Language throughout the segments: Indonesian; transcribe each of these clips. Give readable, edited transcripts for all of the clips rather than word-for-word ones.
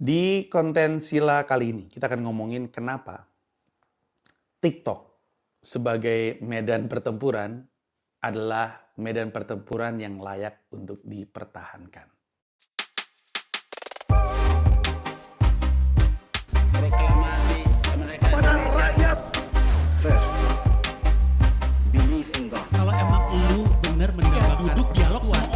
Di konten Sila kali ini, kita akan ngomongin kenapa TikTok sebagai medan pertempuran adalah medan pertempuran yang layak untuk dipertahankan. Proklamasi kemerdekaan Indonesia. First, believe in God. Kalau emang lu bener mendambakan duduk dialog sama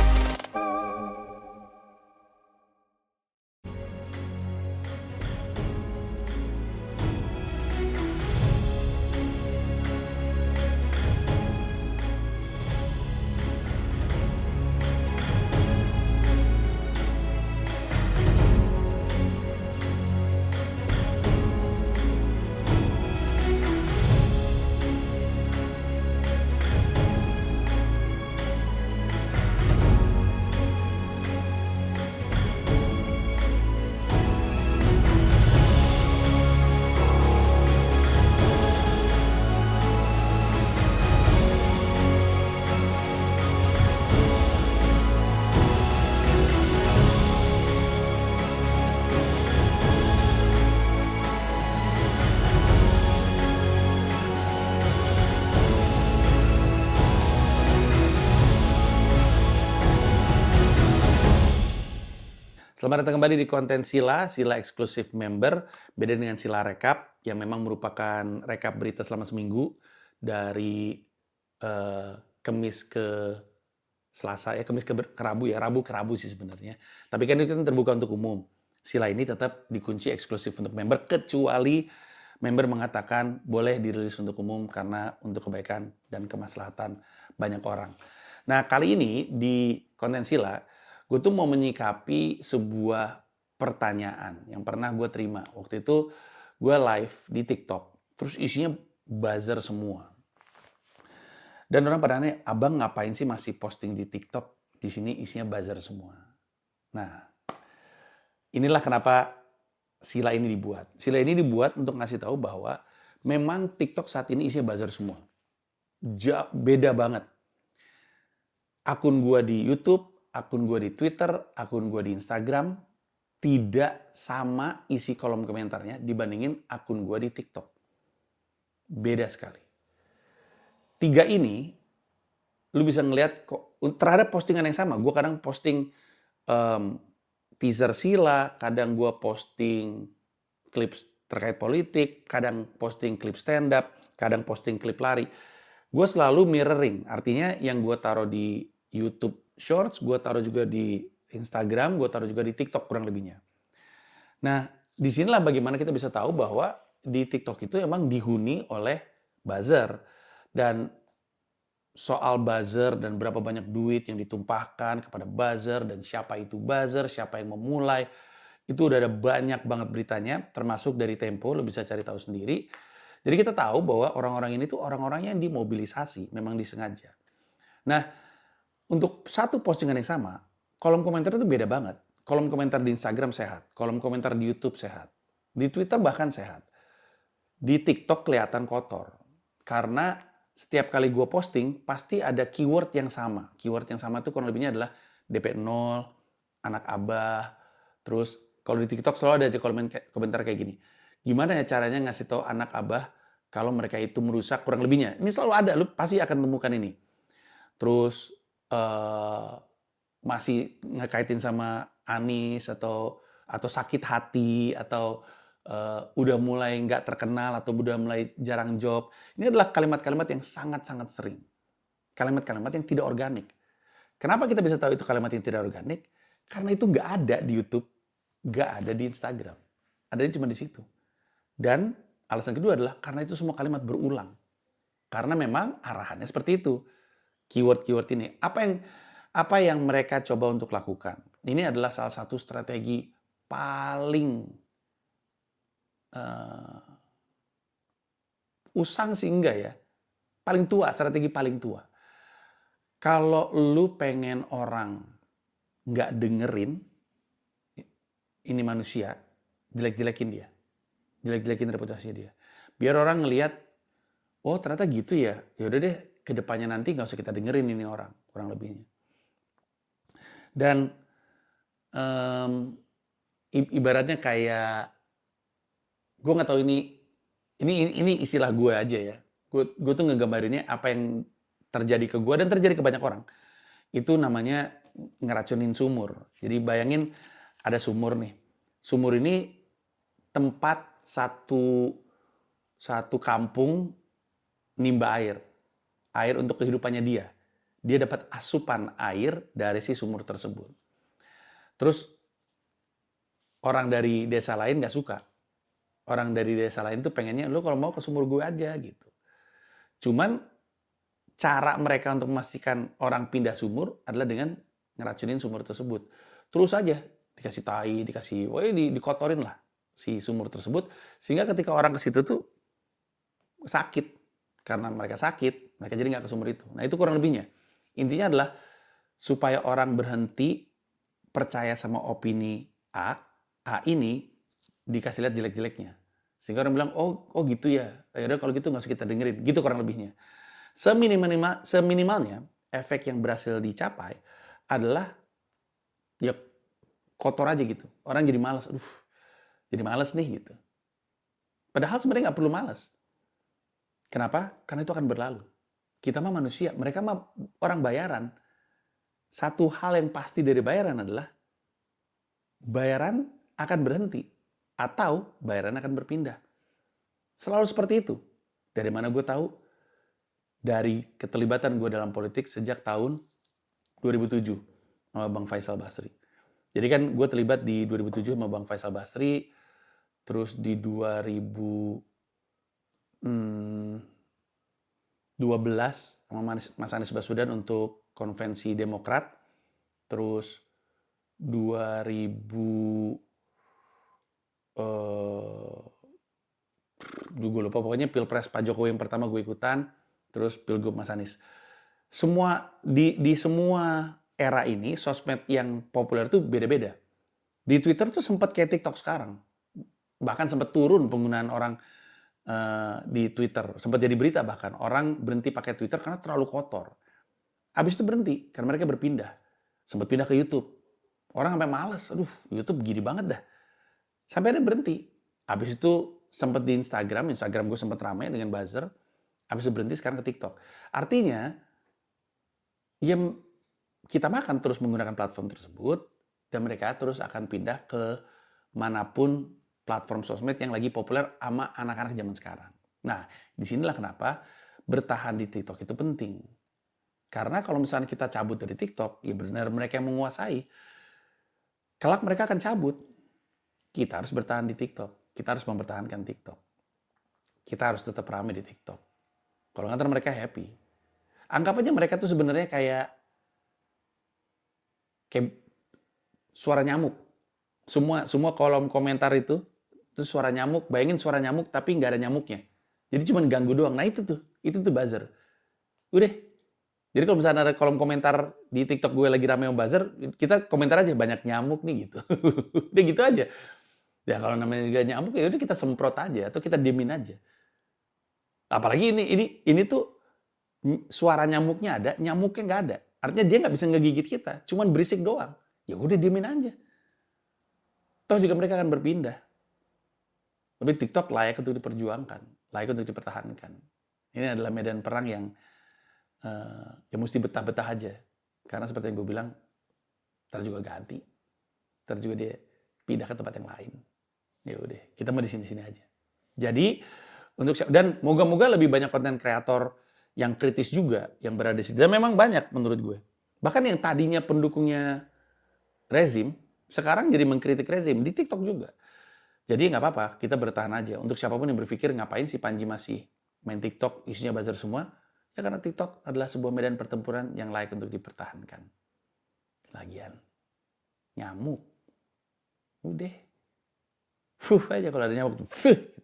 Selamat datang kembali di konten Sila eksklusif member. Beda dengan Sila Rekap yang memang merupakan rekap berita selama seminggu dari Kamis ke Selasa ya, Kamis ke Rabu ya, Rabu ke Rabu sih sebenarnya. Tapi kan itu kan terbuka untuk umum. Sila ini tetap dikunci eksklusif untuk member kecuali member mengatakan boleh dirilis untuk umum karena untuk kebaikan dan kemaslahatan banyak orang. Nah, kali ini di konten Sila, gue tuh mau menyikapi sebuah pertanyaan yang pernah gue terima. Waktu itu gue live di TikTok, terus isinya buzzer semua. Dan orang pada nanya, abang ngapain sih masih posting di TikTok? Di sini isinya buzzer semua. Nah, inilah kenapa Sila ini dibuat. Sila ini dibuat untuk ngasih tahu bahwa memang TikTok saat ini isinya buzzer semua. Beda banget. Akun gue di YouTube, akun gue di Twitter, akun gue di Instagram, tidak sama isi kolom komentarnya dibandingin akun gue di TikTok. Beda sekali. Tiga ini, lu bisa ngelihat terhadap postingan yang sama. Gue kadang posting teaser Sila, kadang gue posting klip terkait politik, kadang posting klip stand up, kadang posting klip lari. Gue selalu mirroring, artinya yang gue taruh di YouTube Shorts, gue taruh juga di Instagram, gue taruh juga di TikTok kurang lebihnya. Nah, disinilah bagaimana kita bisa tahu bahwa di TikTok itu emang dihuni oleh buzzer. Dan soal buzzer dan berapa banyak duit yang ditumpahkan kepada buzzer dan siapa itu buzzer, siapa yang memulai, itu udah ada banyak banget beritanya, termasuk dari Tempo, lo bisa cari tahu sendiri. Jadi kita tahu bahwa orang-orang ini tuh orang-orang yang dimobilisasi, memang disengaja. Nah, untuk satu postingan yang sama, kolom komentar itu beda banget. Kolom komentar di Instagram sehat, kolom komentar di YouTube sehat, di Twitter bahkan sehat. Di TikTok kelihatan kotor. Karena setiap kali gue posting, pasti ada keyword yang sama. Keyword yang sama itu kurang lebihnya adalah DP0, anak abah, terus kalau di TikTok selalu ada aja komentar kayak gini. Gimana ya caranya ngasih tahu anak abah kalau mereka itu merusak kurang lebihnya. Ini selalu ada, lu pasti akan temukan ini. Terus masih ngekaitin sama Anies atau sakit hati atau udah mulai nggak terkenal atau udah mulai jarang job. Ini adalah kalimat-kalimat yang sangat-sangat sering. Kalimat-kalimat yang tidak organik. Kenapa kita bisa tahu itu kalimat yang tidak organik? Karena itu nggak ada di YouTube, nggak ada di Instagram. Adanya cuma di situ. Dan alasan kedua adalah karena itu semua kalimat berulang. Karena memang arahannya seperti itu. Keyword-keyword ini. Apa yang mereka coba untuk lakukan? Ini adalah salah satu strategi paling usang sih enggak ya. Paling tua, strategi paling tua. Kalau lu pengen orang nggak dengerin, ini manusia, jelek-jelekin dia. Jelek-jelekin reputasinya dia. Biar orang ngelihat, oh ternyata gitu ya. Yaudah deh, kedepannya nanti nggak usah kita dengerin ini orang, kurang lebihnya. Dan ibaratnya kayak, gue nggak tahu ini istilah gue aja ya. Gue tuh ngegambarinnya apa yang terjadi ke gue dan terjadi ke banyak orang. Itu namanya ngeracunin sumur. Jadi bayangin ada sumur nih. Sumur ini tempat satu kampung nimba air. Air untuk kehidupannya dia. Dia dapat asupan air dari si sumur tersebut. Terus orang dari desa lain nggak suka. Orang dari desa lain tuh pengennya, lu kalau mau ke sumur gue aja gitu. Cuman cara mereka untuk memastikan orang pindah sumur adalah dengan ngeracunin sumur tersebut. Terus aja dikasih tai, dikotorin lah si sumur tersebut. Sehingga ketika orang ke situ tuh sakit. Karena mereka sakit, mereka jadi nggak ke sumur itu. Nah itu kurang lebihnya. Intinya adalah supaya orang berhenti percaya sama opini A ini dikasih lihat jelek-jeleknya. Sehingga orang bilang, oh gitu ya. Yaudah kalau gitu nggak usah kita dengerin. Gitu kurang lebihnya. Seminimalnya, efek yang berhasil dicapai adalah ya kotor aja gitu. Orang jadi malas. Jadi malas nih gitu. Padahal sebenarnya nggak perlu malas. Kenapa? Karena itu akan berlalu. Kita mah manusia, mereka mah orang bayaran. Satu hal yang pasti dari bayaran adalah bayaran akan berhenti atau bayaran akan berpindah. Selalu seperti itu. Dari mana gue tahu? Dari keterlibatan gue dalam politik sejak tahun 2007 sama Bang Faisal Basri. Jadi kan gue terlibat di 2007 sama Bang Faisal Basri, terus di 2012 sama Mas Anies Baswedan untuk konvensi Demokrat, terus 2000 gue lupa, pokoknya Pilpres Pak Jokowi yang pertama gue ikutan, terus Pilgub Mas Anies. Semua di semua era ini sosmed yang populer tuh beda-beda. Di Twitter tuh sempat kayak TikTok sekarang. Bahkan sempat turun penggunaan orang di Twitter. Sempat jadi berita bahkan orang berhenti pakai Twitter karena terlalu kotor. Habis itu berhenti karena mereka berpindah. Sempat pindah ke YouTube. Orang sampai males, YouTube gini banget dah. Sampai ada berhenti. Habis itu sempat di Instagram gue sempat ramai dengan buzzer. Habis itu berhenti sekarang ke TikTok. Artinya, ya kita makan terus menggunakan platform tersebut dan mereka terus akan pindah ke manapun platform sosmed yang lagi populer sama anak-anak zaman sekarang. Nah, disinilah kenapa bertahan di TikTok itu penting. Karena kalau misalnya kita cabut dari TikTok, ya benar mereka yang menguasai. Kelak mereka akan cabut. Kita harus bertahan di TikTok. Kita harus mempertahankan TikTok. Kita harus tetap ramai di TikTok. Kalau nggak mereka happy. Anggap aja mereka tuh sebenarnya kayak suara nyamuk. Semua kolom komentar itu suara nyamuk. Bayangin suara nyamuk tapi nggak ada nyamuknya. Jadi cuma ganggu doang. Nah itu tuh buzzer. Udah. Jadi kalau misalnya ada kolom komentar di TikTok gue lagi rame sama buzzer, kita komentar aja banyak nyamuk nih gitu. Udah gitu aja. Ya kalau namanya juga nyamuk ya udah kita semprot aja atau kita diemin aja. Apalagi ini tuh suara nyamuknya ada, nyamuknya nggak ada. Artinya dia nggak bisa ngegigit kita, cuman berisik doang. Ya udah diemin aja. Toh juga mereka akan berpindah. Tapi TikTok layak untuk diperjuangkan, layak untuk dipertahankan. Ini adalah medan perang yang ya mesti betah-betah aja. Karena seperti yang gue bilang, ntar juga ganti. Ntar juga dia pindah ke tempat yang lain. Ya udah, kita mau di sini-sini aja. Jadi dan moga-moga lebih banyak konten kreator yang kritis juga yang berada di situ. Dan memang banyak menurut gue. Bahkan yang tadinya pendukungnya rezim, sekarang jadi mengkritik rezim di TikTok juga. Jadi nggak apa-apa, kita bertahan aja. Untuk siapapun yang berpikir ngapain si Panji masih main TikTok, isinya buzzer semua, ya karena TikTok adalah sebuah medan pertempuran yang layak untuk dipertahankan. Lagian, nyamuk. Udah. Aja kalau ada nyamuk.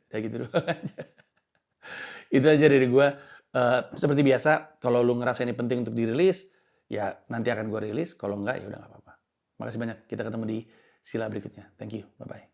Kayak gitu doang aja. Itu aja dari gue. Seperti biasa, kalau lu ngerasa ini penting untuk dirilis, ya nanti akan gue rilis. Kalau enggak, ya udah nggak apa-apa. Makasih banyak. Kita ketemu di sila berikutnya. Thank you. Bye-bye.